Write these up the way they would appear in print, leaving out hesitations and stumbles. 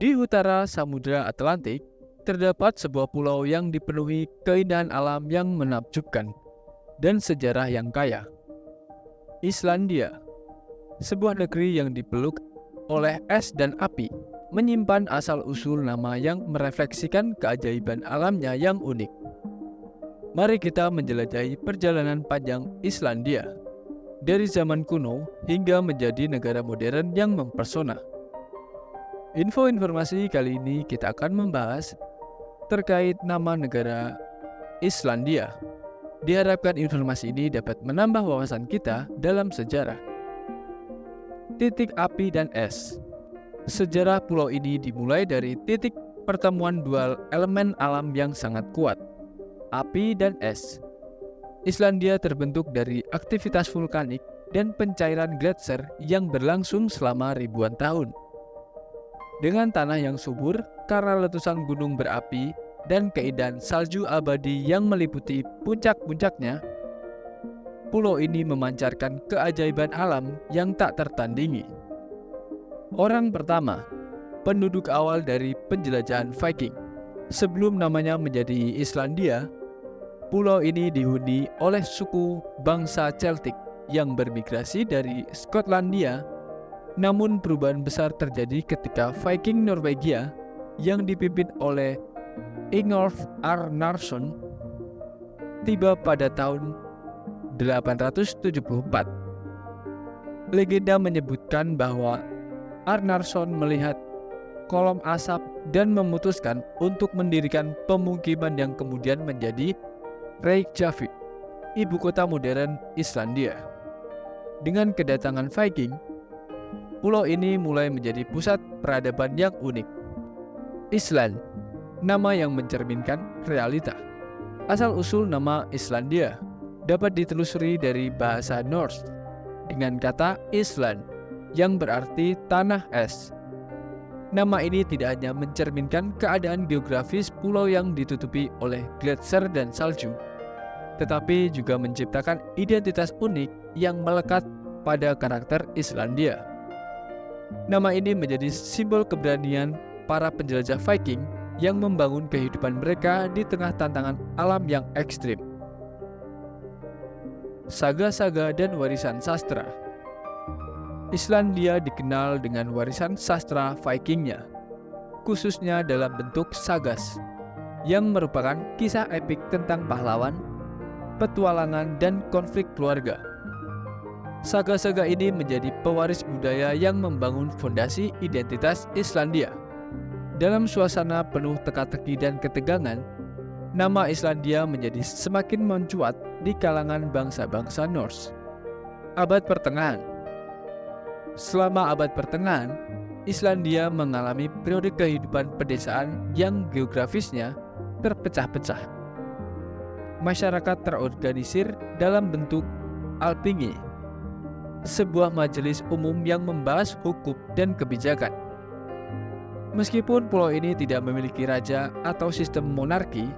Di utara Samudra Atlantik, terdapat sebuah pulau yang dipenuhi keindahan alam yang menakjubkan dan sejarah yang kaya. Islandia, sebuah negeri yang dipeluk oleh es dan api, menyimpan asal-usul nama yang merefleksikan keajaiban alamnya yang unik. Mari kita menjelajahi perjalanan panjang Islandia, dari zaman kuno hingga menjadi negara modern yang mempesona. Informasi kali ini kita akan membahas terkait nama negara Islandia. Diharapkan informasi ini dapat menambah wawasan kita dalam sejarah. Titik api dan es. Sejarah pulau ini dimulai dari titik pertemuan dua elemen alam yang sangat kuat, api dan es. Islandia terbentuk dari aktivitas vulkanik dan pencairan gletser yang berlangsung selama ribuan tahun. Dengan tanah yang subur karena letusan gunung berapi dan keindahan salju abadi yang meliputi puncak-puncaknya, pulau ini memancarkan keajaiban alam yang tak tertandingi. Orang pertama, penduduk awal dari penjelajahan Viking. Sebelum namanya menjadi Islandia, pulau ini dihuni oleh suku bangsa Celtic yang bermigrasi dari Skotlandia. Namun perubahan besar terjadi ketika Viking Norwegia yang dipimpin oleh Ingolf Arnarsson tiba pada tahun 874. Legenda menyebutkan bahwa Arnarsson melihat kolom asap dan memutuskan untuk mendirikan pemukiman yang kemudian menjadi Reykjavik, ibu kota modern Islandia. Dengan kedatangan Viking, pulau ini mulai menjadi pusat peradaban yang unik. Island, nama yang mencerminkan realita. Asal-usul nama Islandia dapat ditelusuri dari bahasa Norse dengan kata Island yang berarti tanah es. Nama ini tidak hanya mencerminkan keadaan geografis pulau yang ditutupi oleh gletser dan salju, tetapi juga menciptakan identitas unik yang melekat pada karakter Islandia. Nama ini menjadi simbol keberanian para penjelajah Viking yang membangun kehidupan mereka di tengah tantangan alam yang ekstrim. Saga-saga dan warisan sastra. Islandia dikenal dengan warisan sastra Vikingnya, khususnya dalam bentuk sagas, yang merupakan kisah epik tentang pahlawan, petualangan, dan konflik keluarga. Saga-saga ini menjadi pewaris budaya yang membangun fondasi identitas Islandia. Dalam suasana penuh teka-teki dan ketegangan, nama Islandia menjadi semakin mencuat di kalangan bangsa-bangsa Norse. Abad Pertengahan. Selama abad pertengahan, Islandia mengalami periode kehidupan pedesaan yang geografisnya terpecah-pecah. Masyarakat terorganisir dalam bentuk Alþingi, sebuah majelis umum yang membahas hukum dan kebijakan. Meskipun pulau ini tidak memiliki raja atau sistem monarki,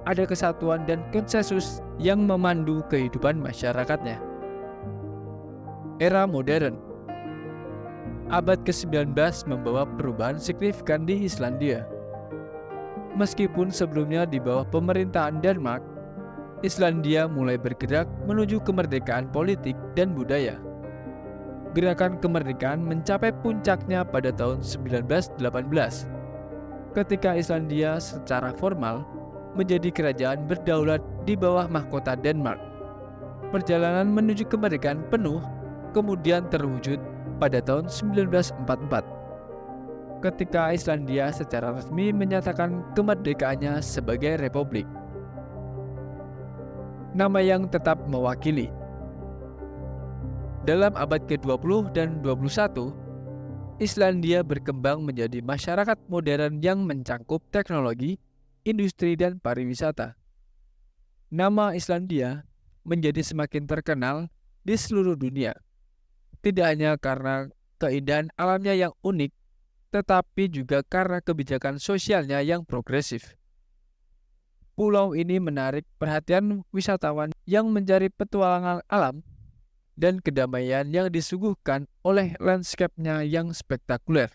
ada kesatuan dan konsensus yang memandu kehidupan masyarakatnya. Era modern. Abad ke-19 membawa perubahan signifikan di Islandia. Meskipun sebelumnya di bawah pemerintahan Denmark, Islandia mulai bergerak menuju kemerdekaan politik dan budaya. Gerakan kemerdekaan mencapai puncaknya pada tahun 1918, ketika Islandia secara formal menjadi kerajaan berdaulat di bawah mahkota Denmark. Perjalanan menuju kemerdekaan penuh kemudian terwujud pada tahun 1944, ketika Islandia secara resmi menyatakan kemerdekaannya sebagai republik. Nama yang tetap mewakili. Dalam abad ke-20 dan 21, Islandia berkembang menjadi masyarakat modern yang mencangkup teknologi, industri, dan pariwisata. Nama Islandia menjadi semakin terkenal di seluruh dunia, tidak hanya karena keindahan alamnya yang unik, tetapi juga karena kebijakan sosialnya yang progresif. Pulau ini menarik perhatian wisatawan yang mencari petualangan alam dan kedamaian yang disuguhkan oleh landscape-nya yang spektakuler.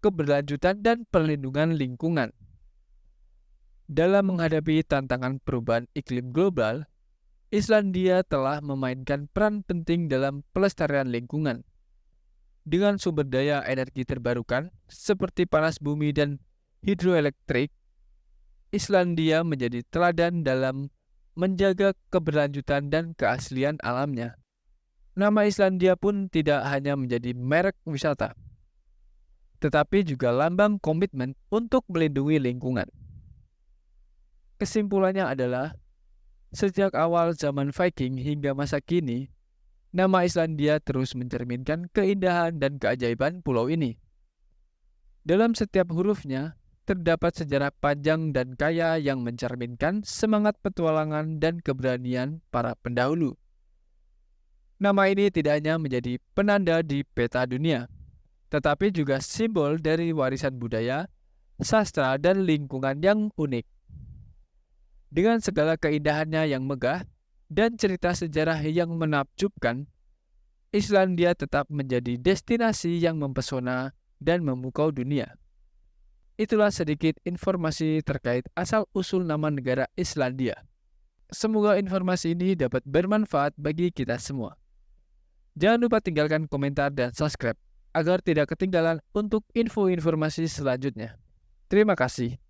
keberlanjutan dan perlindungan lingkungan. Dalam menghadapi tantangan perubahan iklim global, Islandia telah memainkan peran penting dalam pelestarian lingkungan. Dengan sumber daya energi terbarukan seperti panas bumi dan hidroelektrik, Islandia menjadi teladan dalam menjaga keberlanjutan dan keaslian alamnya. Nama Islandia pun tidak hanya menjadi merek wisata, tetapi juga lambang komitmen untuk melindungi lingkungan. Kesimpulannya adalah, sejak awal zaman Viking hingga masa kini, nama Islandia terus mencerminkan keindahan dan keajaiban pulau ini. Dalam setiap hurufnya, terdapat sejarah panjang dan kaya yang mencerminkan semangat petualangan dan keberanian para pendahulu. Nama ini tidak hanya menjadi penanda di peta dunia, tetapi juga simbol dari warisan budaya, sastra, dan lingkungan yang unik. Dengan segala keindahannya yang megah dan cerita sejarah yang menakjubkan, Islandia tetap menjadi destinasi yang mempesona dan memukau dunia. Itulah sedikit informasi terkait asal-usul nama negara Islandia. Semoga informasi ini dapat bermanfaat bagi kita semua. Jangan lupa tinggalkan komentar dan subscribe agar tidak ketinggalan untuk info-informasi selanjutnya. Terima kasih.